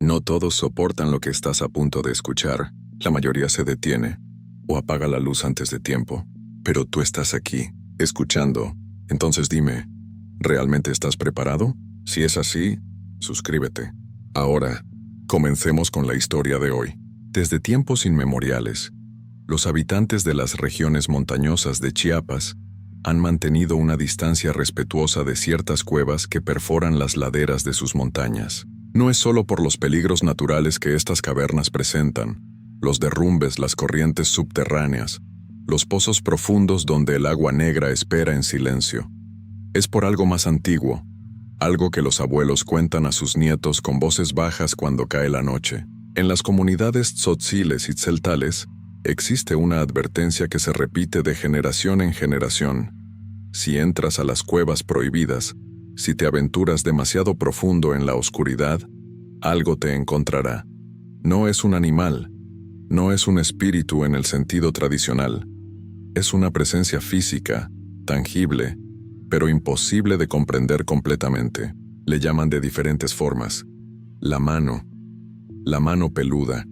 No todos soportan lo que estás a punto de escuchar. La mayoría se detiene o apaga la luz antes de tiempo. Pero tú estás aquí, escuchando. Entonces dime, ¿realmente estás preparado? Si es así, suscríbete. Ahora, comencemos con la historia de hoy. Desde tiempos inmemoriales, los habitantes de las regiones montañosas de Chiapas han mantenido una distancia respetuosa de ciertas cuevas que perforan las laderas de sus montañas. No es solo por los peligros naturales que estas cavernas presentan, los derrumbes, las corrientes subterráneas, los pozos profundos donde el agua negra espera en silencio. Es por algo más antiguo, algo que los abuelos cuentan a sus nietos con voces bajas cuando cae la noche. En las comunidades tzotziles y tzeltales, existe una advertencia que se repite de generación en generación. Si entras a las cuevas prohibidas, si te aventuras demasiado profundo en la oscuridad, algo te encontrará. No es un animal, no es un espíritu en el sentido tradicional. Es una presencia física, tangible, pero imposible de comprender completamente. Le llaman de diferentes formas. La mano peluda,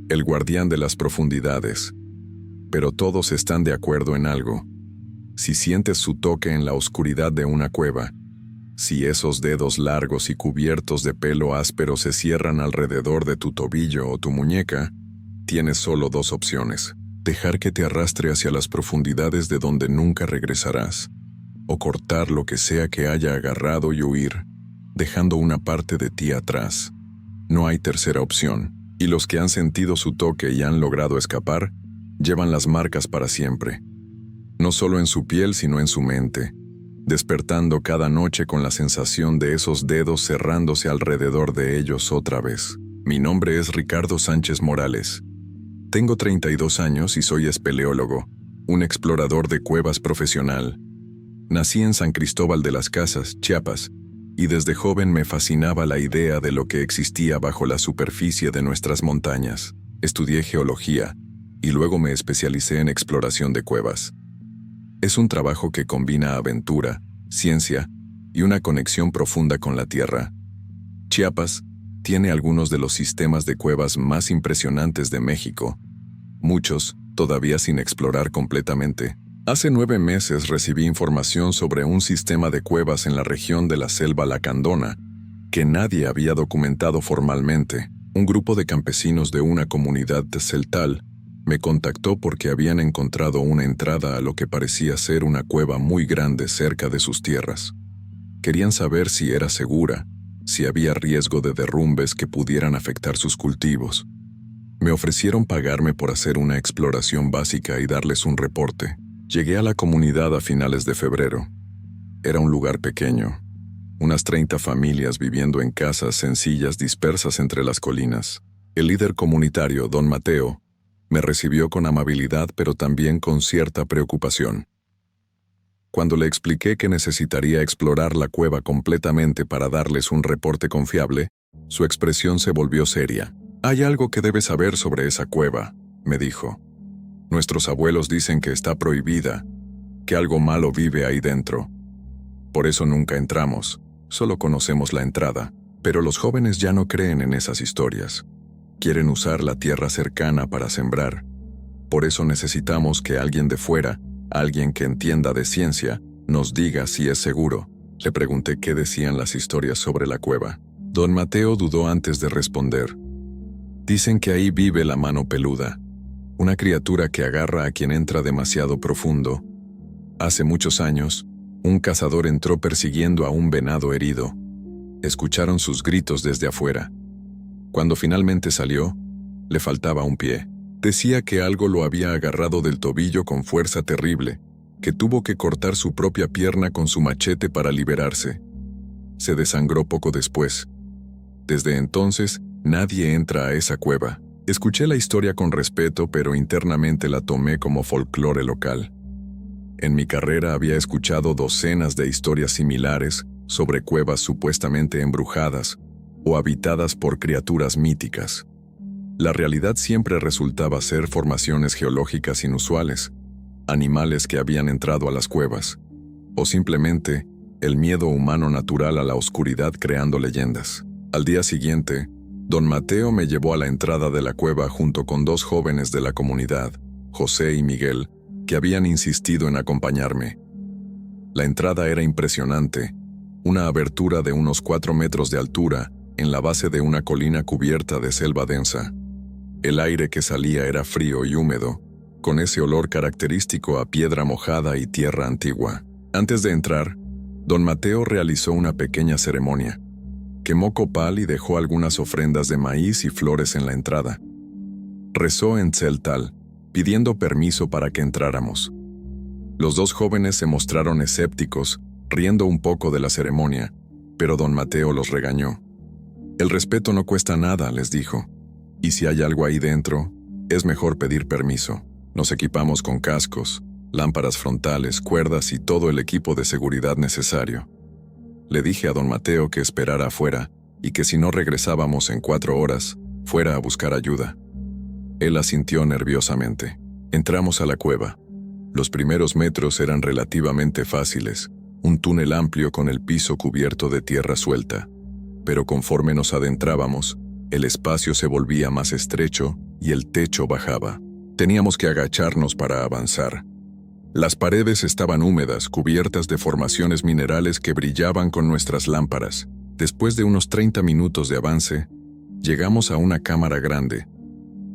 el guardián de las profundidades. Pero todos están de acuerdo en algo. Si sientes su toque en la oscuridad de una cueva, si esos dedos largos y cubiertos de pelo áspero se cierran alrededor de tu tobillo o tu muñeca, tienes solo dos opciones: dejar que te arrastre hacia las profundidades de donde nunca regresarás, o cortar lo que sea que haya agarrado y huir, dejando una parte de ti atrás. No hay tercera opción, y los que han sentido su toque y han logrado escapar, llevan las marcas para siempre. No solo en su piel, sino en su mente, despertando cada noche con la sensación de esos dedos cerrándose alrededor de ellos otra vez. Mi nombre es Ricardo Sánchez Morales. Tengo 32 años y soy espeleólogo, un explorador de cuevas profesional. Nací en San Cristóbal de las Casas, Chiapas, y desde joven me fascinaba la idea de lo que existía bajo la superficie de nuestras montañas. Estudié geología y luego me especialicé en exploración de cuevas. Es un trabajo que combina aventura, ciencia y una conexión profunda con la tierra. Chiapas tiene algunos de los sistemas de cuevas más impresionantes de México, muchos todavía sin explorar completamente. Hace 9 meses recibí información sobre un sistema de cuevas en la región de la Selva Lacandona que nadie había documentado formalmente. Un grupo de campesinos de una comunidad tzeltal me contactó porque habían encontrado una entrada a lo que parecía ser una cueva muy grande cerca de sus tierras. Querían saber si era segura, si había riesgo de derrumbes que pudieran afectar sus cultivos. Me ofrecieron pagarme por hacer una exploración básica y darles un reporte. Llegué a la comunidad a finales de febrero. Era un lugar pequeño, unas 30 familias viviendo en casas sencillas dispersas entre las colinas. El líder comunitario, don Mateo, me recibió con amabilidad pero también con cierta preocupación. Cuando le expliqué que necesitaría explorar la cueva completamente para darles un reporte confiable, su expresión se volvió seria. «Hay algo que debes saber sobre esa cueva», me dijo. «Nuestros abuelos dicen que está prohibida, que algo malo vive ahí dentro. Por eso nunca entramos, solo conocemos la entrada». Pero los jóvenes ya no creen en esas historias. Quieren usar la tierra cercana para sembrar. Por eso necesitamos que alguien de fuera, alguien que entienda de ciencia, nos diga si es seguro. Le pregunté qué decían las historias sobre la cueva. Don Mateo dudó antes de responder. Dicen que ahí vive la mano peluda, una criatura que agarra a quien entra demasiado profundo. Hace muchos años, un cazador entró persiguiendo a un venado herido. Escucharon sus gritos desde afuera. Cuando finalmente salió, le faltaba un pie. Decía que algo lo había agarrado del tobillo con fuerza terrible, que tuvo que cortar su propia pierna con su machete para liberarse. Se desangró poco después. Desde entonces, nadie entra a esa cueva. Escuché la historia con respeto, pero internamente la tomé como folclore local. En mi carrera había escuchado docenas de historias similares sobre cuevas supuestamente embrujadas o habitadas por criaturas míticas. La realidad siempre resultaba ser formaciones geológicas inusuales, animales que habían entrado a las cuevas, o simplemente el miedo humano natural a la oscuridad creando leyendas. Al día siguiente, Don Mateo me llevó a la entrada de la cueva junto con 2 jóvenes de la comunidad, José y Miguel, que habían insistido en acompañarme. La entrada era impresionante, una abertura de unos 4 metros de altura en la base de una colina cubierta de selva densa. El aire que salía era frío y húmedo, con ese olor característico a piedra mojada y tierra antigua. Antes de entrar, don Mateo realizó una pequeña ceremonia. Quemó copal y dejó algunas ofrendas de maíz y flores en la entrada. Rezó en tzeltal, pidiendo permiso para que entráramos. Los 2 jóvenes se mostraron escépticos, riendo un poco de la ceremonia, pero don Mateo los regañó. El respeto no cuesta nada, les dijo, y si hay algo ahí dentro, es mejor pedir permiso. Nos equipamos con cascos, lámparas frontales, cuerdas y todo el equipo de seguridad necesario. Le dije a don Mateo que esperara afuera y que si no regresábamos en 4 horas, fuera a buscar ayuda. Él asintió nerviosamente. Entramos a la cueva. Los primeros metros eran relativamente fáciles, un túnel amplio con el piso cubierto de tierra suelta. Pero conforme nos adentrábamos, el espacio se volvía más estrecho y el techo bajaba. Teníamos que agacharnos para avanzar. Las paredes estaban húmedas, cubiertas de formaciones minerales que brillaban con nuestras lámparas. Después de unos 30 minutos de avance, llegamos a una cámara grande.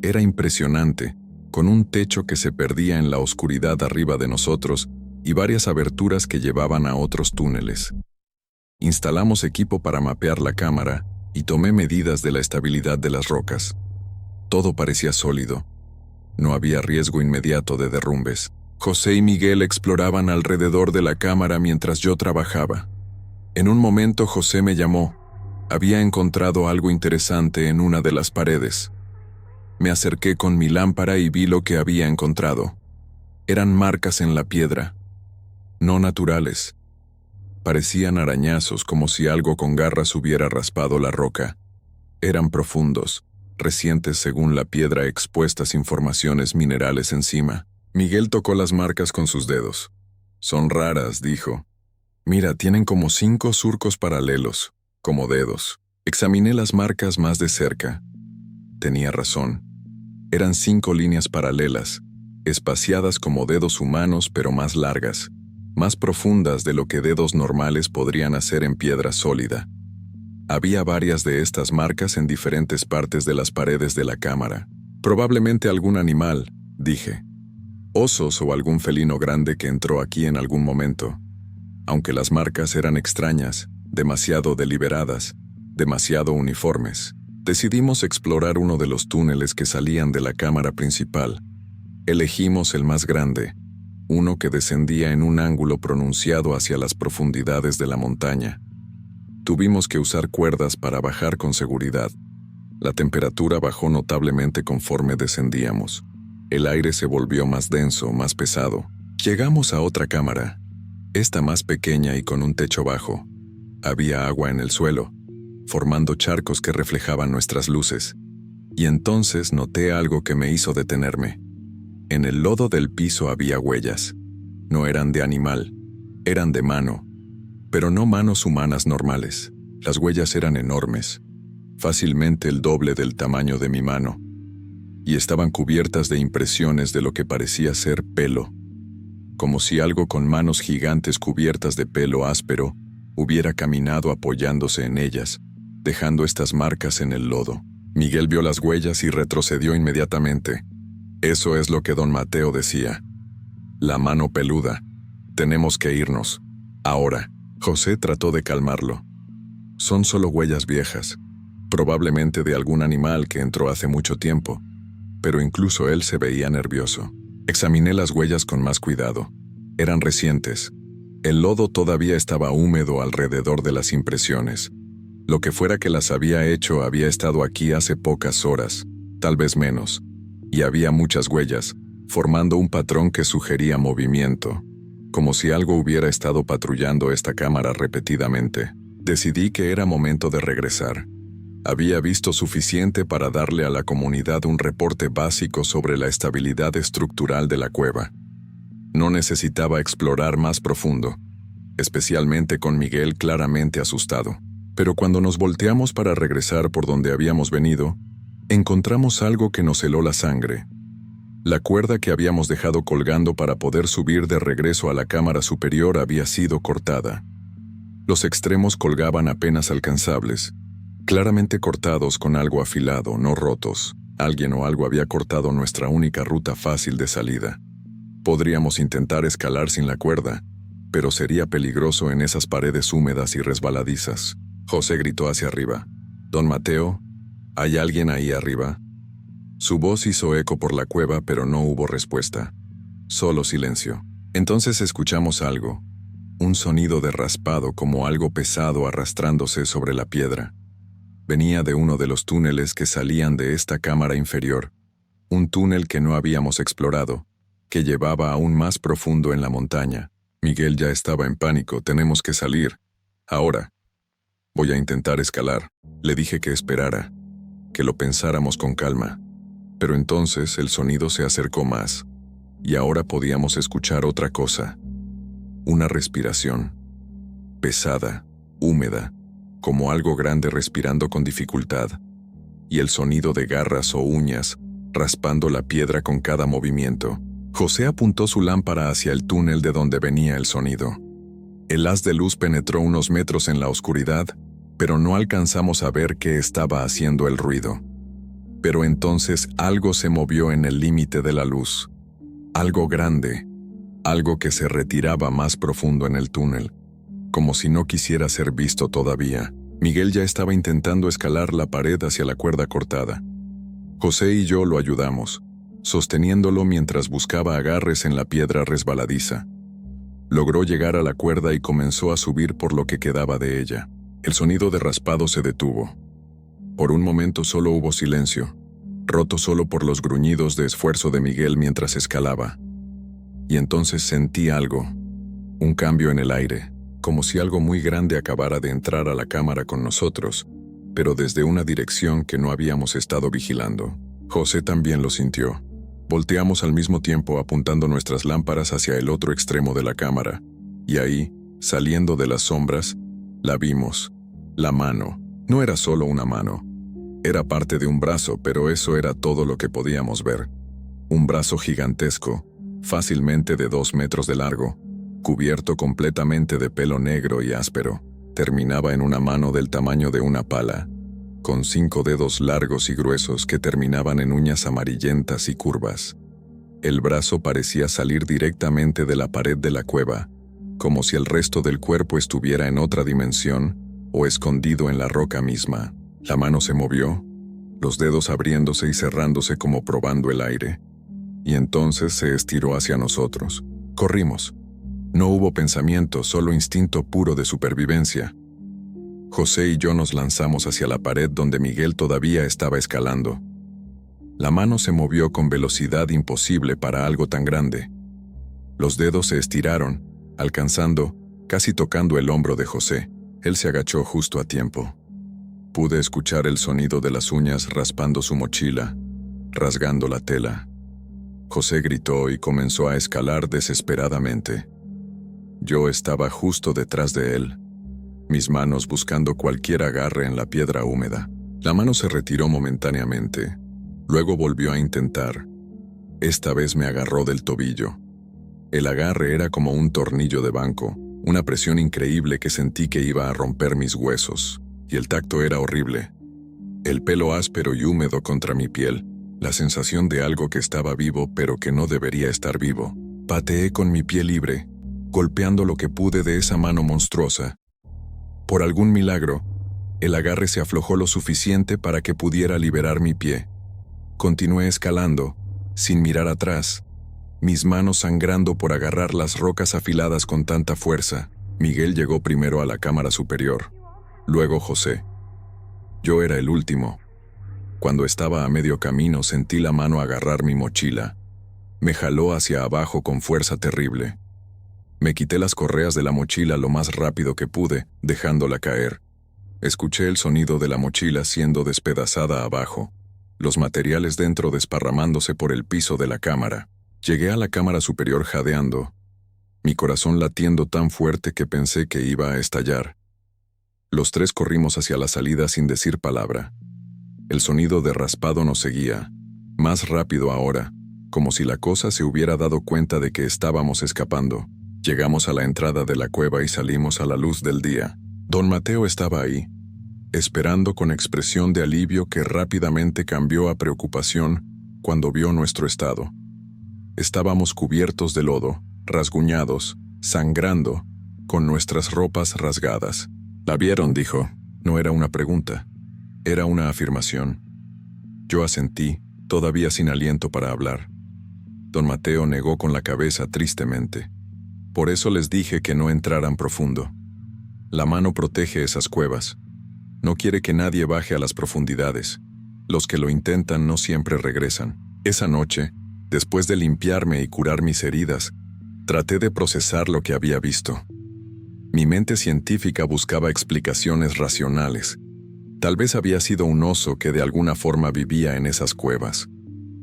Era impresionante, con un techo que se perdía en la oscuridad arriba de nosotros y varias aberturas que llevaban a otros túneles. Instalamos equipo para mapear la cámara y tomé medidas de la estabilidad de las rocas. Todo parecía sólido. No había riesgo inmediato de derrumbes. José y Miguel exploraban alrededor de la cámara mientras yo trabajaba. En un momento José me llamó. Había encontrado algo interesante en una de las paredes. Me acerqué con mi lámpara y vi lo que había encontrado. Eran marcas en la piedra, no naturales. Parecían arañazos como si algo con garras hubiera raspado la roca. Eran profundos, recientes según la piedra expuestas informaciones minerales encima. Miguel tocó las marcas con sus dedos. Son raras, dijo. Mira, tienen como 5 surcos paralelos, como dedos. Examiné las marcas más de cerca. Tenía razón. Eran 5 líneas paralelas, espaciadas como dedos humanos pero más largas, más profundas de lo que dedos normales podrían hacer en piedra sólida. Había varias de estas marcas en diferentes partes de las paredes de la cámara. Probablemente algún animal, dije. Osos o algún felino grande que entró aquí en algún momento. Aunque las marcas eran extrañas, demasiado deliberadas, demasiado uniformes, decidimos explorar uno de los túneles que salían de la cámara principal. Elegimos el más grande, uno que descendía en un ángulo pronunciado hacia las profundidades de la montaña. Tuvimos que usar cuerdas para bajar con seguridad. La temperatura bajó notablemente conforme descendíamos. El aire se volvió más denso, más pesado. Llegamos a otra cámara, esta más pequeña y con un techo bajo. Había agua en el suelo, formando charcos que reflejaban nuestras luces. Y entonces noté algo que me hizo detenerme. En el lodo del piso había huellas. No eran de animal, eran de mano, pero no manos humanas normales. Las huellas eran enormes, fácilmente el doble del tamaño de mi mano, y estaban cubiertas de impresiones de lo que parecía ser pelo, como si algo con manos gigantes cubiertas de pelo áspero hubiera caminado apoyándose en ellas, dejando estas marcas en el lodo. Miguel vio las huellas y retrocedió inmediatamente. Eso es lo que don Mateo decía. La mano peluda. Tenemos que irnos. Ahora. José trató de calmarlo. Son solo huellas viejas, probablemente de algún animal que entró hace mucho tiempo, pero incluso él se veía nervioso. Examiné las huellas con más cuidado. Eran recientes. El lodo todavía estaba húmedo alrededor de las impresiones. Lo que fuera que las había hecho había estado aquí hace pocas horas, tal vez menos, y había muchas huellas, formando un patrón que sugería movimiento, como si algo hubiera estado patrullando esta cámara repetidamente. Decidí que era momento de regresar. Había visto suficiente para darle a la comunidad un reporte básico sobre la estabilidad estructural de la cueva. No necesitaba explorar más profundo, especialmente con Miguel claramente asustado. Pero cuando nos volteamos para regresar por donde habíamos venido, encontramos algo que nos heló la sangre. La cuerda que habíamos dejado colgando para poder subir de regreso a la cámara superior había sido cortada. Los extremos colgaban apenas alcanzables, claramente cortados con algo afilado, no rotos. Alguien o algo había cortado nuestra única ruta fácil de salida. Podríamos intentar escalar sin la cuerda, pero sería peligroso en esas paredes húmedas y resbaladizas. José gritó hacia arriba. «Don Mateo, ¿hay alguien ahí arriba?» Su voz hizo eco por la cueva, pero no hubo respuesta. Solo silencio. Entonces escuchamos algo. Un sonido de raspado como algo pesado arrastrándose sobre la piedra. Venía de uno de los túneles que salían de esta cámara inferior. Un túnel que no habíamos explorado, que llevaba aún más profundo en la montaña. Miguel ya estaba en pánico. «Tenemos que salir. Ahora. Voy a intentar escalar». Le dije que esperara, que lo pensáramos con calma. Pero entonces el sonido se acercó más, y ahora podíamos escuchar otra cosa. Una respiración. Pesada, húmeda, como algo grande respirando con dificultad, y el sonido de garras o uñas raspando la piedra con cada movimiento. José apuntó su lámpara hacia el túnel de donde venía el sonido. El haz de luz penetró unos metros en la oscuridad, pero no alcanzamos a ver qué estaba haciendo el ruido. Pero entonces algo se movió en el límite de la luz. Algo grande, algo que se retiraba más profundo en el túnel, como si no quisiera ser visto todavía. Miguel ya estaba intentando escalar la pared hacia la cuerda cortada. José y yo lo ayudamos, sosteniéndolo mientras buscaba agarres en la piedra resbaladiza. Logró llegar a la cuerda y comenzó a subir por lo que quedaba de ella. El sonido de raspado se detuvo. Por un momento solo hubo silencio, roto solo por los gruñidos de esfuerzo de Miguel mientras escalaba. Y entonces sentí algo, un cambio en el aire, como si algo muy grande acabara de entrar a la cámara con nosotros, pero desde una dirección que no habíamos estado vigilando. José también lo sintió. Volteamos al mismo tiempo apuntando nuestras lámparas hacia el otro extremo de la cámara, y ahí, saliendo de las sombras, la vimos. La mano. No era solo una mano. Era parte de un brazo, pero eso era todo lo que podíamos ver. Un brazo gigantesco, fácilmente de 2 metros de largo, cubierto completamente de pelo negro y áspero. Terminaba en una mano del tamaño de una pala, con 5 dedos largos y gruesos que terminaban en uñas amarillentas y curvas. El brazo parecía salir directamente de la pared de la cueva, como si el resto del cuerpo estuviera en otra dimensión o escondido en la roca misma. La mano se movió, los dedos abriéndose y cerrándose como probando el aire, y entonces se estiró hacia nosotros. Corrimos. No hubo pensamiento, solo instinto puro de supervivencia. José y yo nos lanzamos hacia la pared donde Miguel todavía estaba escalando. La mano se movió con velocidad imposible para algo tan grande. Los dedos se estiraron, alcanzando, casi tocando el hombro de José. Él se agachó justo a tiempo. Pude escuchar el sonido de las uñas raspando su mochila, rasgando la tela. José gritó y comenzó a escalar desesperadamente. Yo estaba justo detrás de él, mis manos buscando cualquier agarre en la piedra húmeda. La mano se retiró momentáneamente, luego volvió a intentar. Esta vez me agarró del tobillo. El agarre era como un tornillo de banco, una presión increíble que sentí que iba a romper mis huesos, y el tacto era horrible. El pelo áspero y húmedo contra mi piel, la sensación de algo que estaba vivo pero que no debería estar vivo. Pateé con mi pie libre, golpeando lo que pude de esa mano monstruosa. Por algún milagro, el agarre se aflojó lo suficiente para que pudiera liberar mi pie. Continué escalando, sin mirar atrás, mis manos sangrando por agarrar las rocas afiladas con tanta fuerza. Miguel llegó primero a la cámara superior, luego José. Yo era el último. Cuando estaba a medio camino sentí la mano agarrar mi mochila. Me jaló hacia abajo con fuerza terrible. Me quité las correas de la mochila lo más rápido que pude, dejándola caer. Escuché el sonido de la mochila siendo despedazada abajo, los materiales dentro desparramándose por el piso de la cámara. Llegué a la cámara superior jadeando, mi corazón latiendo tan fuerte que pensé que iba a estallar. Los tres corrimos hacia la salida sin decir palabra. El sonido de raspado nos seguía, más rápido ahora, como si la cosa se hubiera dado cuenta de que estábamos escapando. Llegamos a la entrada de la cueva y salimos a la luz del día. Don Mateo estaba ahí, esperando con expresión de alivio que rápidamente cambió a preocupación cuando vio nuestro estado. Estábamos cubiertos de lodo, rasguñados, sangrando, con nuestras ropas rasgadas. «¿La vieron?», dijo. No era una pregunta, era una afirmación. Yo asentí, todavía sin aliento para hablar. Don Mateo negó con la cabeza tristemente. «Por eso les dije que no entraran profundo. La mano protege esas cuevas. No quiere que nadie baje a las profundidades. Los que lo intentan no siempre regresan». Esa noche, después de limpiarme y curar mis heridas, traté de procesar lo que había visto. Mi mente científica buscaba explicaciones racionales. Tal vez había sido un oso que de alguna forma vivía en esas cuevas,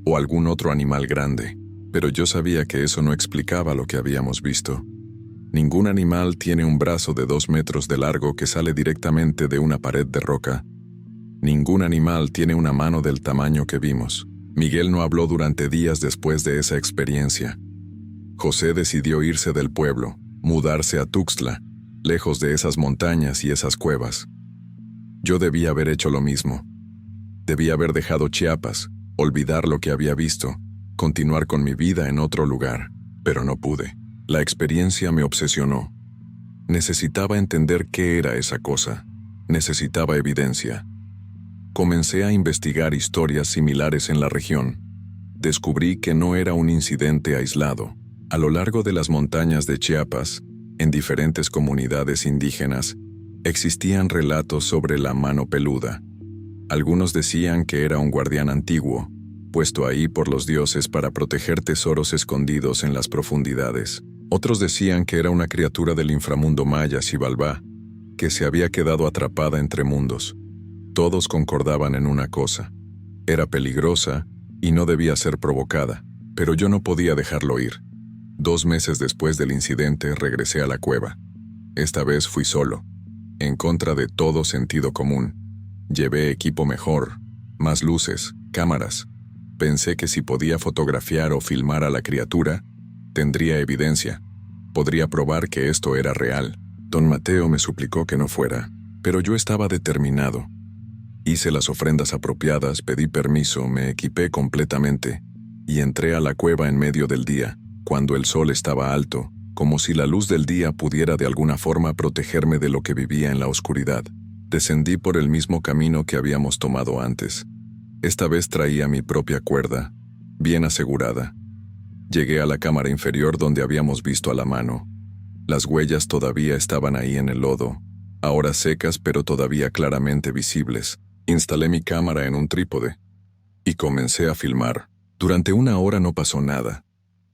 o algún otro animal grande, pero yo sabía que eso no explicaba lo que habíamos visto. Ningún animal tiene un brazo de 2 metros de largo que sale directamente de una pared de roca. Ningún animal tiene una mano del tamaño que vimos. Miguel no habló durante días después de esa experiencia. José decidió irse del pueblo, mudarse a Tuxtla, lejos de esas montañas y esas cuevas. Yo debía haber hecho lo mismo. Debía haber dejado Chiapas, olvidar lo que había visto, continuar con mi vida en otro lugar, pero no pude. La experiencia me obsesionó. Necesitaba entender qué era esa cosa. Necesitaba evidencia. Comencé a investigar historias similares en la región. Descubrí que no era un incidente aislado. A lo largo de las montañas de Chiapas, en diferentes comunidades indígenas, existían relatos sobre la mano peluda. Algunos decían que era un guardián antiguo, puesto ahí por los dioses para proteger tesoros escondidos en las profundidades. Otros decían que era una criatura del inframundo maya Xibalbá, que se había quedado atrapada entre mundos. Todos concordaban en una cosa: era peligrosa y no debía ser provocada, pero yo no podía dejarlo ir. 2 meses después del incidente regresé a la cueva. Esta vez fui solo, en contra de todo sentido común. Llevé equipo mejor, más luces, cámaras. Pensé que si podía fotografiar o filmar a la criatura, tendría evidencia. Podría probar que esto era real. Don Mateo me suplicó que no fuera, pero yo estaba determinado. Hice las ofrendas apropiadas, pedí permiso, me equipé completamente y entré a la cueva en medio del día, cuando el sol estaba alto, como si la luz del día pudiera de alguna forma protegerme de lo que vivía en la oscuridad. Descendí por el mismo camino que habíamos tomado antes. Esta vez traía mi propia cuerda, bien asegurada. Llegué a la cámara inferior donde habíamos visto a la mano. Las huellas todavía estaban ahí en el lodo, ahora secas pero todavía claramente visibles. Instalé mi cámara en un trípode y comencé a filmar. Durante 1 hora no pasó nada.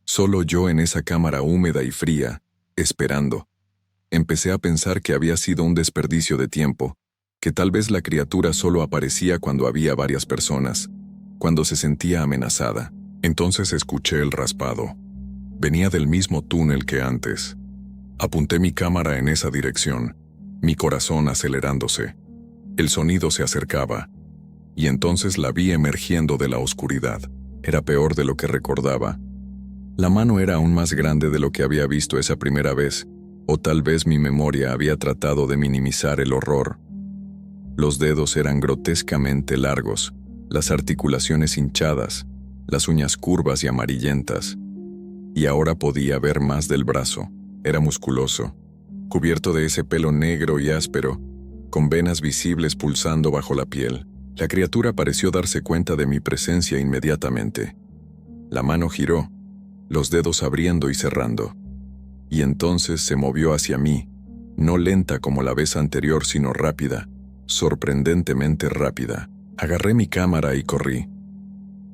Solo yo en esa cámara húmeda y fría, esperando. Empecé a pensar que había sido un desperdicio de tiempo, que tal vez la criatura solo aparecía cuando había varias personas, cuando se sentía amenazada. Entonces escuché el raspado. Venía del mismo túnel que antes. Apunté mi cámara en esa dirección, mi corazón acelerándose. El sonido se acercaba, y entonces la vi emergiendo de la oscuridad. Era peor de lo que recordaba. La mano era aún más grande de lo que había visto esa primera vez, o tal vez mi memoria había tratado de minimizar el horror. Los dedos eran grotescamente largos, las articulaciones hinchadas, las uñas curvas y amarillentas. Y ahora podía ver más del brazo. Era musculoso, cubierto de ese pelo negro y áspero, con venas visibles pulsando bajo la piel. La criatura pareció darse cuenta de mi presencia inmediatamente. La mano giró, los dedos abriendo y cerrando. Y entonces se movió hacia mí, no lenta como la vez anterior, sino rápida, sorprendentemente rápida. Agarré mi cámara y corrí.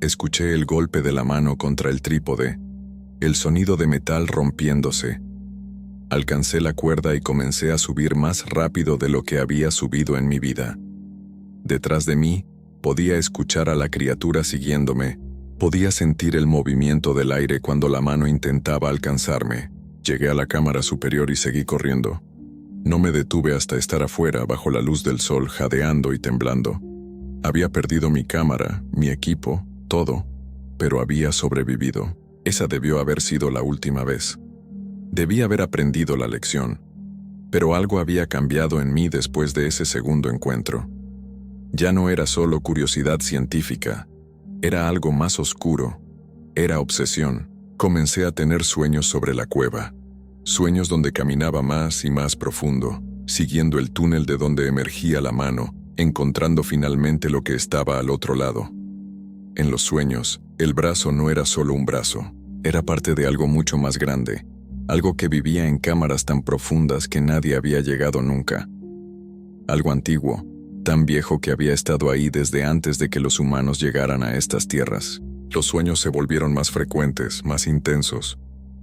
Escuché el golpe de la mano contra el trípode, el sonido de metal rompiéndose. Alcancé la cuerda y comencé a subir más rápido de lo que había subido en mi vida. Detrás de mí, podía escuchar a la criatura siguiéndome. Podía sentir el movimiento del aire cuando la mano intentaba alcanzarme. Llegué a la cámara superior y seguí corriendo. No me detuve hasta estar afuera bajo la luz del sol, jadeando y temblando. Había perdido mi cámara, mi equipo, todo, pero había sobrevivido. Esa debió haber sido la última vez. Debí haber aprendido la lección, pero algo había cambiado en mí después de ese segundo encuentro. Ya no era solo curiosidad científica, era algo más oscuro, era obsesión. Comencé a tener sueños sobre la cueva, sueños donde caminaba más y más profundo, siguiendo el túnel de donde emergía la mano, encontrando finalmente lo que estaba al otro lado. En los sueños, el brazo no era solo un brazo, era parte de algo mucho más grande, algo que vivía en cámaras tan profundas que nadie había llegado nunca. Algo antiguo, tan viejo que había estado ahí desde antes de que los humanos llegaran a estas tierras. Los sueños se volvieron más frecuentes, más intensos.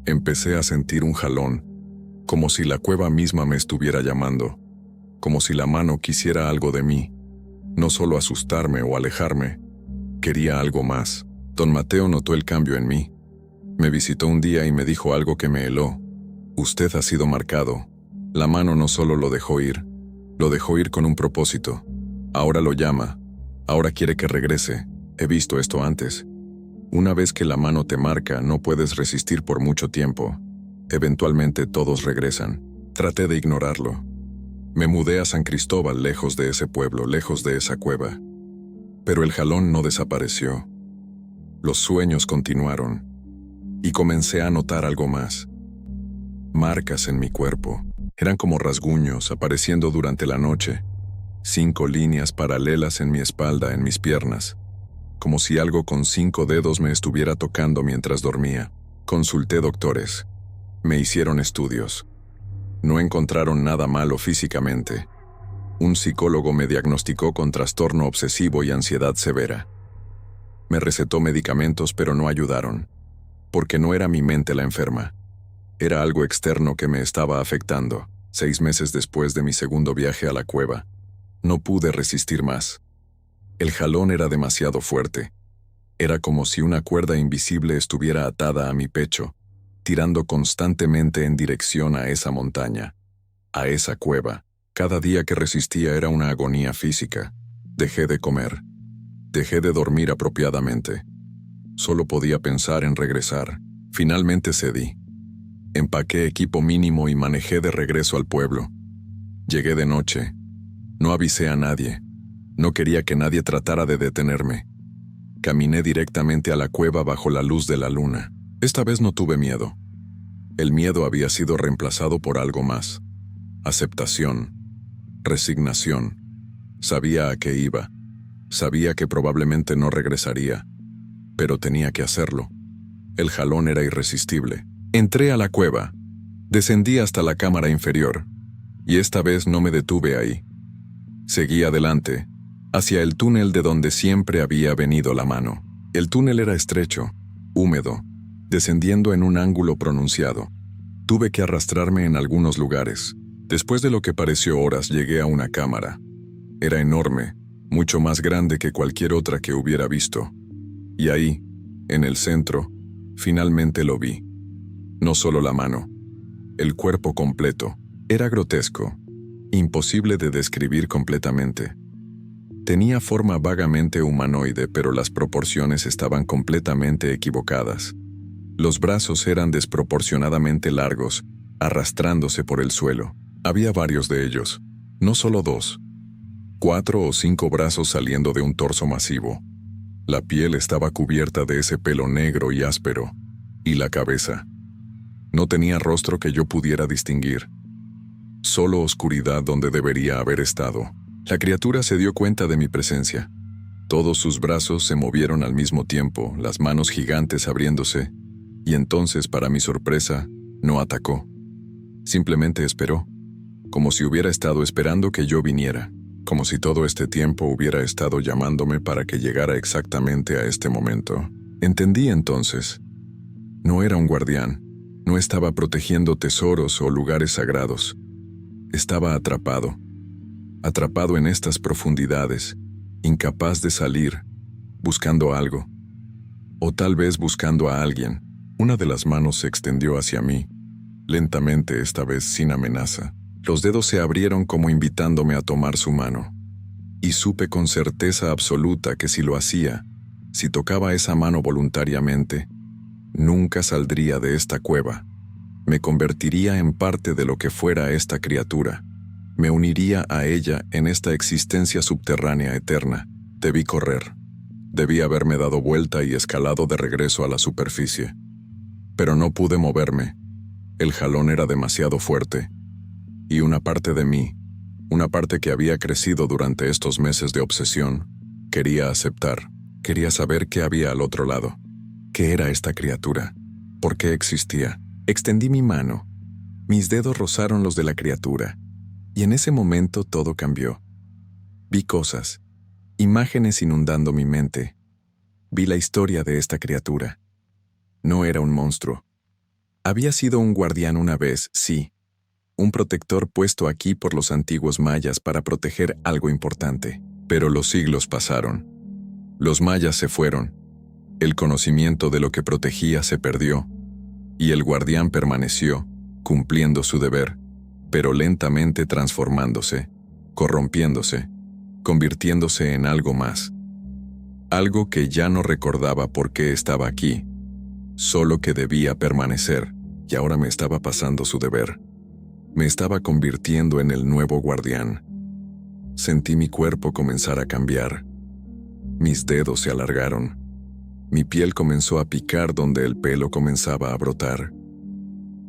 Empecé a sentir un jalón, como si la cueva misma me estuviera llamando, como si la mano quisiera algo de mí, no solo asustarme o alejarme, quería algo más. Don Mateo notó el cambio en mí. Me visitó un día y me dijo algo que me heló. Usted ha sido marcado. La mano no solo lo dejó ir con un propósito. Ahora lo llama, ahora quiere que regrese. He visto esto antes. Una vez que la mano te marca, no puedes resistir por mucho tiempo. Eventualmente todos regresan. Traté de ignorarlo. Me mudé a San Cristóbal, lejos de ese pueblo, lejos de esa cueva. Pero el jalón no desapareció. Los sueños continuaron. Y comencé a notar algo más. Marcas en mi cuerpo. Eran como rasguños apareciendo durante la noche. 5 líneas paralelas en mi espalda, en mis piernas. Como si algo con 5 dedos me estuviera tocando mientras dormía. Consulté doctores. Me hicieron estudios. No encontraron nada malo físicamente. Un psicólogo me diagnosticó con trastorno obsesivo y ansiedad severa. Me recetó medicamentos, pero no ayudaron. Porque no era mi mente la enferma. Era algo externo que me estaba afectando. 6 meses después de mi segundo viaje a la cueva, no pude resistir más. El jalón era demasiado fuerte. Era como si una cuerda invisible estuviera atada a mi pecho, tirando constantemente en dirección a esa montaña, a esa cueva. Cada día que resistía era una agonía física. Dejé de comer. Dejé de dormir apropiadamente. Solo podía pensar en regresar. Finalmente cedí. Empaqué equipo mínimo y manejé de regreso al pueblo. Llegué de noche. No avisé a nadie. No quería que nadie tratara de detenerme. Caminé directamente a la cueva bajo la luz de la luna. Esta vez no tuve miedo. El miedo había sido reemplazado por algo más. Aceptación. Resignación. Sabía a qué iba. Sabía que probablemente no regresaría. Pero tenía que hacerlo. El jalón era irresistible. Entré a la cueva. Descendí hasta la cámara inferior. Y esta vez no me detuve ahí. Seguí adelante, hacia el túnel de donde siempre había venido la mano. El túnel era estrecho, húmedo, descendiendo en un ángulo pronunciado. Tuve que arrastrarme en algunos lugares. Después de lo que pareció horas, llegué a una cámara. Era enorme, mucho más grande que cualquier otra que hubiera visto. Y ahí, en el centro, finalmente lo vi. No solo la mano, el cuerpo completo. Era grotesco, imposible de describir completamente. Tenía forma vagamente humanoide, pero las proporciones estaban completamente equivocadas. Los brazos eran desproporcionadamente largos, arrastrándose por el suelo. Había varios de ellos, no solo 2. 4 o 5 brazos saliendo de un torso masivo. La piel estaba cubierta de ese pelo negro y áspero. Y la cabeza. No tenía rostro que yo pudiera distinguir. Solo oscuridad donde debería haber estado. La criatura se dio cuenta de mi presencia. Todos sus brazos se movieron al mismo tiempo, las manos gigantes abriéndose, y entonces, para mi sorpresa, no atacó. Simplemente esperó, como si hubiera estado esperando que yo viniera, como si todo este tiempo hubiera estado llamándome para que llegara exactamente a este momento. Entendí entonces. No era un guardián, no estaba protegiendo tesoros o lugares sagrados. Estaba atrapado en estas profundidades, incapaz de salir, buscando algo. O tal vez buscando a alguien. Una de las manos se extendió hacia mí, lentamente, esta vez sin amenaza. Los dedos se abrieron como invitándome a tomar su mano. Y supe con certeza absoluta que si lo hacía, si tocaba esa mano voluntariamente, nunca saldría de esta cueva. Me convertiría en parte de lo que fuera esta criatura. Me uniría a ella en esta existencia subterránea eterna. Debí correr. Debí haberme dado vuelta y escalado de regreso a la superficie. Pero no pude moverme. El jalón era demasiado fuerte. Y una parte de mí, una parte que había crecido durante estos meses de obsesión, quería aceptar, quería saber qué había al otro lado. ¿Qué era esta criatura? ¿Por qué existía? Extendí mi mano. Mis dedos rozaron los de la criatura. Y en ese momento todo cambió. Vi cosas, imágenes inundando mi mente. Vi la historia de esta criatura. No era un monstruo. Había sido un guardián una vez, sí. Un protector puesto aquí por los antiguos mayas para proteger algo importante. Pero los siglos pasaron. Los mayas se fueron. El conocimiento de lo que protegía se perdió. Y el guardián permaneció, cumpliendo su deber, pero lentamente transformándose, corrompiéndose, convirtiéndose en algo más. Algo que ya no recordaba por qué estaba aquí, solo que debía permanecer, y ahora me estaba pasando su deber. Me estaba convirtiendo en el nuevo guardián. Sentí mi cuerpo comenzar a cambiar. Mis dedos se alargaron. Mi piel comenzó a picar donde el pelo comenzaba a brotar.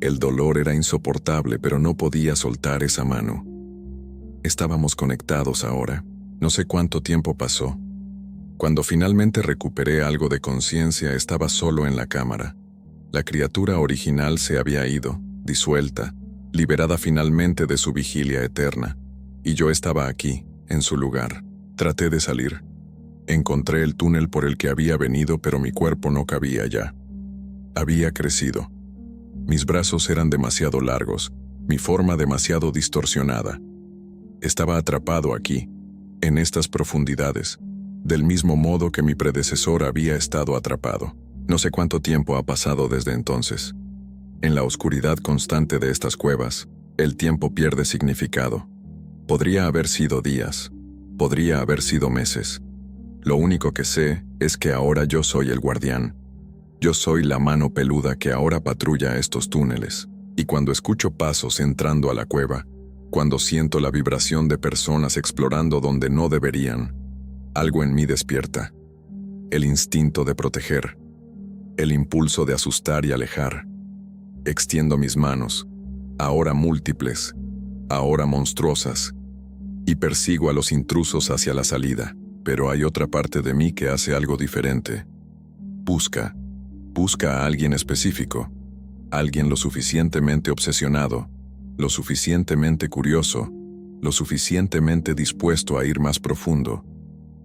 El dolor era insoportable, pero no podía soltar esa mano. Estábamos conectados ahora. No sé cuánto tiempo pasó. Cuando finalmente recuperé algo de conciencia, estaba solo en la cámara. La criatura original se había ido, disuelta, liberada finalmente de su vigilia eterna. Y yo estaba aquí, en su lugar. Traté de salir. Encontré el túnel por el que había venido, pero mi cuerpo no cabía ya. Había crecido. Mis brazos eran demasiado largos, mi forma demasiado distorsionada. Estaba atrapado aquí, en estas profundidades, del mismo modo que mi predecesor había estado atrapado. No sé cuánto tiempo ha pasado desde entonces. En la oscuridad constante de estas cuevas, el tiempo pierde significado. Podría haber sido días, podría haber sido meses. Lo único que sé es que ahora yo soy el guardián. Yo soy la mano peluda que ahora patrulla estos túneles. Y cuando escucho pasos entrando a la cueva, cuando siento la vibración de personas explorando donde no deberían, algo en mí despierta. El instinto de proteger. El impulso de asustar y alejar. Extiendo mis manos, ahora múltiples, ahora monstruosas, y persigo a los intrusos hacia la salida. Pero hay otra parte de mí que hace algo diferente. Busca a alguien específico, alguien lo suficientemente obsesionado, lo suficientemente curioso, lo suficientemente dispuesto a ir más profundo,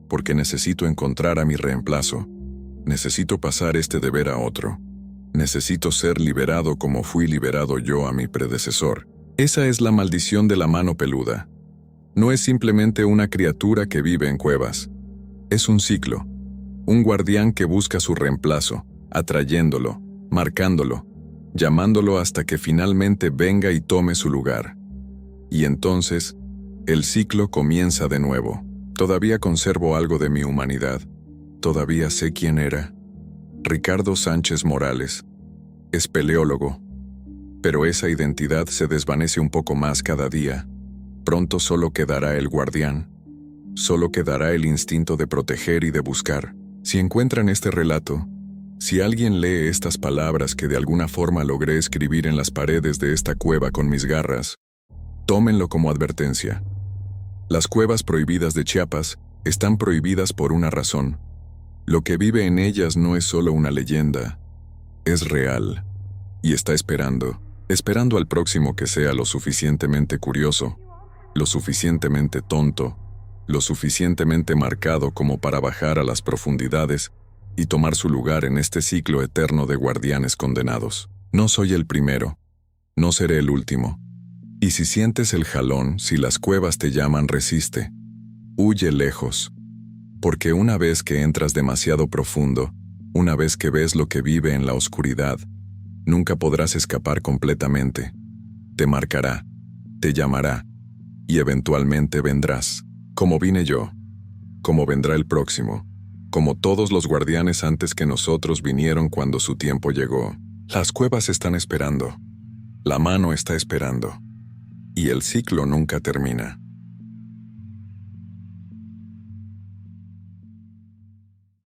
porque necesito encontrar a mi reemplazo, necesito pasar este deber a otro, necesito ser liberado como fui liberado yo a mi predecesor. Esa es la maldición de la mano peluda. No es simplemente una criatura que vive en cuevas. Es un ciclo, un guardián que busca su reemplazo, atrayéndolo, marcándolo, llamándolo hasta que finalmente venga y tome su lugar. Y entonces, el ciclo comienza de nuevo. Todavía conservo algo de mi humanidad. Todavía sé quién era. Ricardo Sánchez Morales, espeleólogo. Pero esa identidad se desvanece un poco más cada día. Pronto solo quedará el guardián. Solo quedará el instinto de proteger y de buscar. Si encuentran este relato, si alguien lee estas palabras que de alguna forma logré escribir en las paredes de esta cueva con mis garras, tómenlo como advertencia. Las cuevas prohibidas de Chiapas están prohibidas por una razón. Lo que vive en ellas no es solo una leyenda, es real. Y está esperando al próximo que sea lo suficientemente curioso, lo suficientemente tonto, lo suficientemente marcado como para bajar a las profundidades y tomar su lugar en este ciclo eterno de guardianes condenados. No soy el primero, no seré el último. Y si sientes el jalón, si las cuevas te llaman, resiste. Huye lejos. Porque una vez que entras demasiado profundo, una vez que ves lo que vive en la oscuridad, nunca podrás escapar completamente. Te marcará. te llamará, y eventualmente vendrás, como vine yo, como vendrá el próximo, como todos los guardianes antes que nosotros vinieron cuando su tiempo llegó. Las cuevas están esperando, la mano está esperando, y el ciclo nunca termina.